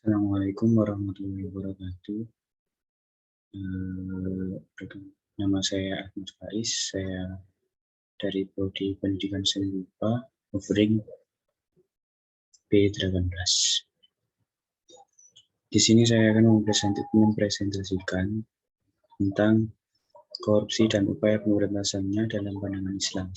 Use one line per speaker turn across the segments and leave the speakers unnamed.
Assalamualaikum warahmatullahi wabarakatuh. Nama saya Ahmad Faiz. Saya dari Prodi Pendidikan Seni Rupa, offering B18. Di sini saya akan mempresentasikan tentang korupsi dan upaya pemberantasannya dalam pandangan Islam.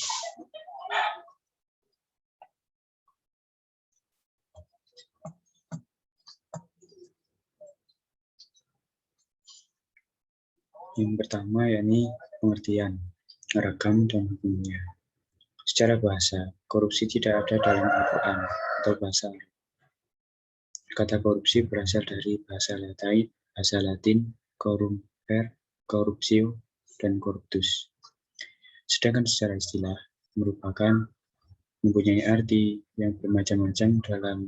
Yang pertama yakni pengertian, ragam, dan hukumnya. Secara bahasa, korupsi tidak ada dalam Al-Quran atau bahasa Arab. Kata korupsi berasal dari bahasa Latin corrumpere, corruptio, dan corruptus. Sedangkan secara istilah mempunyai arti yang bermacam-macam dalam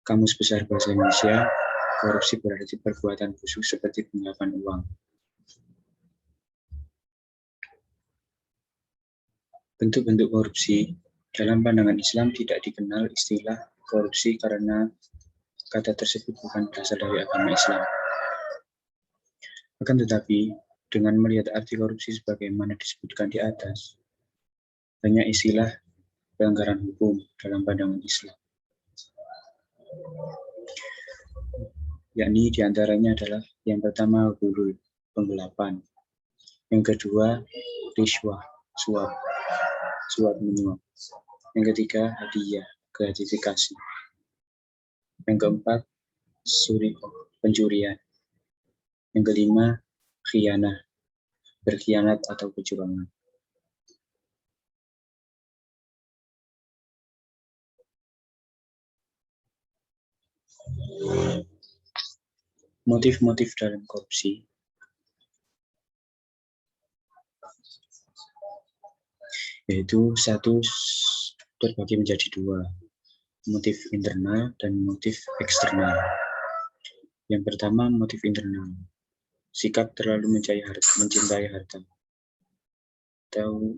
Kamus Besar Bahasa Indonesia. Korupsi berarti perbuatan busuk seperti penggelapan uang. Bentuk-bentuk korupsi dalam pandangan Islam tidak dikenal istilah korupsi karena kata tersebut bukan berasal dari agama Islam. Akan tetapi, dengan melihat arti korupsi sebagaimana disebutkan di atas, banyak istilah pelanggaran hukum dalam pandangan Islam. Yakni diantaranya adalah yang pertama ghulul, penggelapan. Yang kedua riswah, suap menyuap. Yang ketiga hadiah, gratifikasi. Yang keempat suriqah, pencurian. Yang kelima khianah, berkhianat atau kecurangan. Motif-motif dalam korupsi yaitu satu terbagi menjadi dua, motif internal dan motif eksternal. Yang pertama motif internal, sikap terlalu mencintai harta atau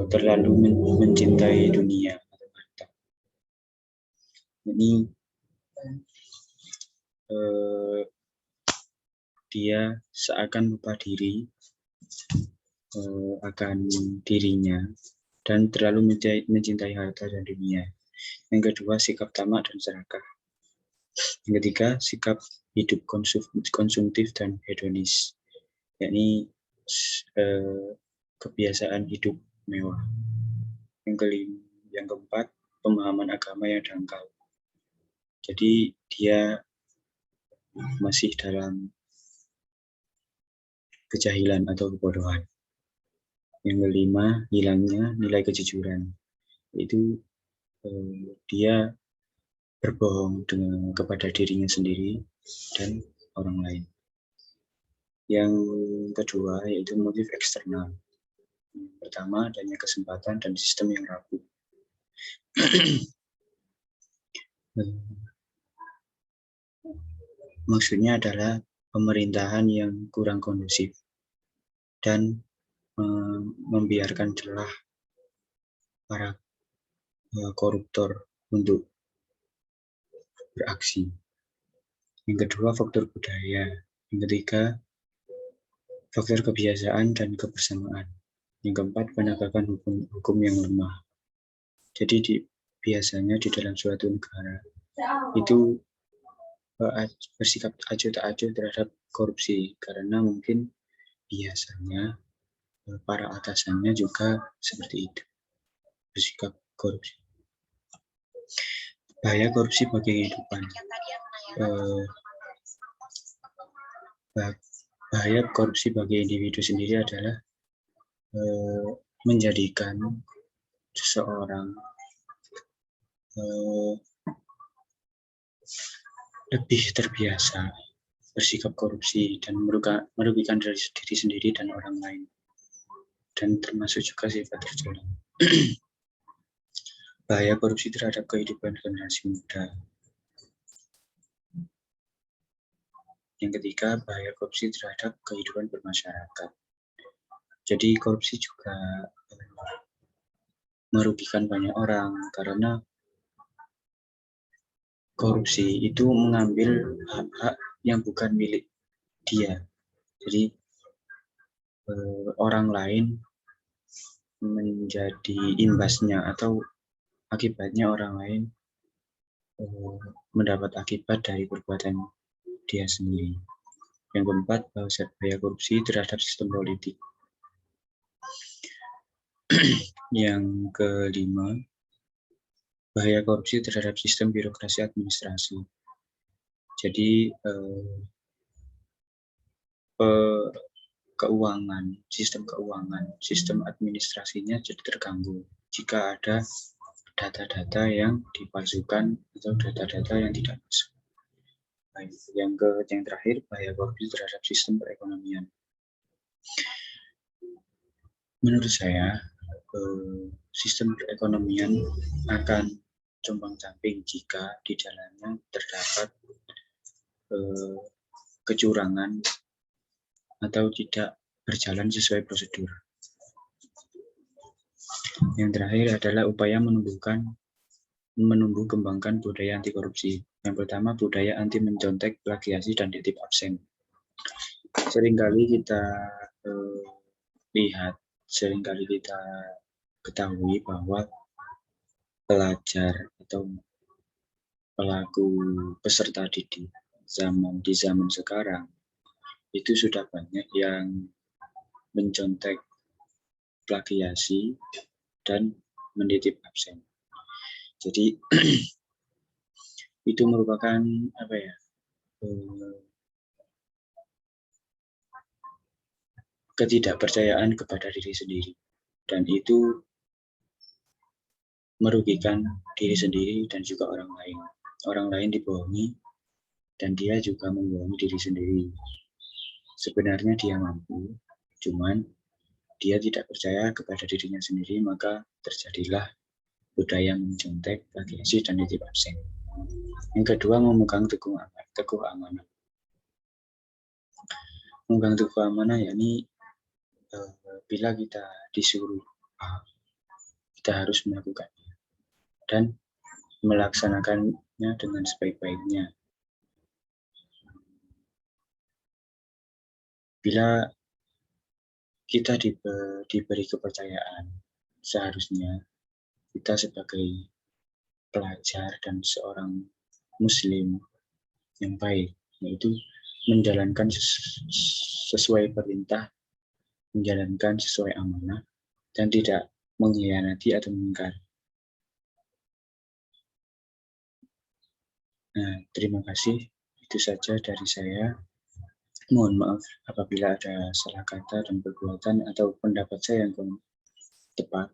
terlalu mencintai dunia atau harta. Ini dia seakan lupa diri akan dirinya dan terlalu mencintai harta dan dunia. Yang kedua, sikap tamak dan serakah. Yang ketiga, sikap hidup konsumtif dan hedonis, yakni kebiasaan hidup mewah. Yang keempat, pemahaman agama yang dangkal. Jadi dia masih dalam kejahilan atau kebodohan. Yang kelima, hilangnya nilai kejujuran, yaitu dia berbohong kepada dirinya sendiri dan orang lain. Yang kedua yaitu motif eksternal. Yang pertama, adanya kesempatan dan sistem yang rapuh. Maksudnya adalah pemerintahan yang kurang kondusif dan membiarkan celah para koruptor untuk beraksi. Yang kedua, faktor budaya. Yang ketiga, faktor kebiasaan dan kebersamaan. Yang keempat, penegakan hukum yang lemah. Jadi biasanya di dalam suatu negara itu bersikap acuh tak acuh terhadap korupsi karena mungkin biasanya para atasannya juga seperti itu, bersikap korupsi. Bahaya korupsi bagi kehidupan. Bahaya korupsi bagi individu sendiri adalah menjadikan seseorang lebih terbiasa bersikap korupsi dan merugikan diri sendiri dan orang lain, dan termasuk juga sifat tercela. Bahaya korupsi terhadap kehidupan generasi muda. Yang ketiga, bahaya korupsi terhadap kehidupan bermasyarakat. Jadi korupsi juga merugikan banyak orang karena korupsi itu mengambil hak-hak yang bukan milik dia. Jadi orang lain menjadi imbasnya atau akibatnya orang lain mendapat akibat dari perbuatan dia sendiri. Yang keempat, bahaya korupsi terhadap sistem politik. Yang kelima, bahaya korupsi terhadap sistem birokrasi administrasi. Jadi keuangan, sistem administrasinya jadi terganggu jika ada data-data yang dipalsukan atau data-data yang tidak masuk. Yang terakhir, bahaya korupsi terhadap sistem perekonomian. Menurut saya, sistem perekonomian akan compang-camping jika di dalamnya terdapat kecurangan atau tidak berjalan sesuai prosedur. Yang terakhir adalah upaya menumbuh kembangkan budaya anti korupsi. Yang pertama, budaya anti mencontek, plagiasi, dan titip absen. Seringkali kita seringkali kita ketahui bahwa pelajar atau pelaku peserta didik di zaman sekarang itu sudah banyak yang mencontek, plagiasi, dan menitip absen. Jadi itu merupakan ketidakpercayaan kepada diri sendiri, dan itu merugikan diri sendiri dan juga orang lain. Orang lain dibohongi dan dia juga membohongi diri sendiri. Sebenarnya dia mampu, cuman dia tidak percaya kepada dirinya sendiri, maka terjadilah budaya mencontek, plagiasi, dan nitip absen. Yang kedua, memegang teguh amanah. Memegang teguh amanah yakni bila kita disuruh kita harus melakukannya dan melaksanakannya dengan sebaik-baiknya. Bila kita diberi kepercayaan, seharusnya kita sebagai pelajar dan seorang muslim yang baik, yaitu menjalankan sesuai perintah, menjalankan sesuai amanah, dan tidak mengkhianati atau mengingkari. Nah, terima kasih. Itu saja dari saya. Mohon maaf apabila ada salah kata dan perbuatan atau pendapat saya yang kurang tepat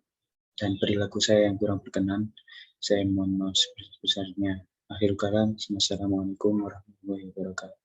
dan perilaku saya yang kurang berkenan. Saya mohon maaf sebesar-besarnya. Akhirul kalam, wassalamualaikum warahmatullahi wabarakatuh.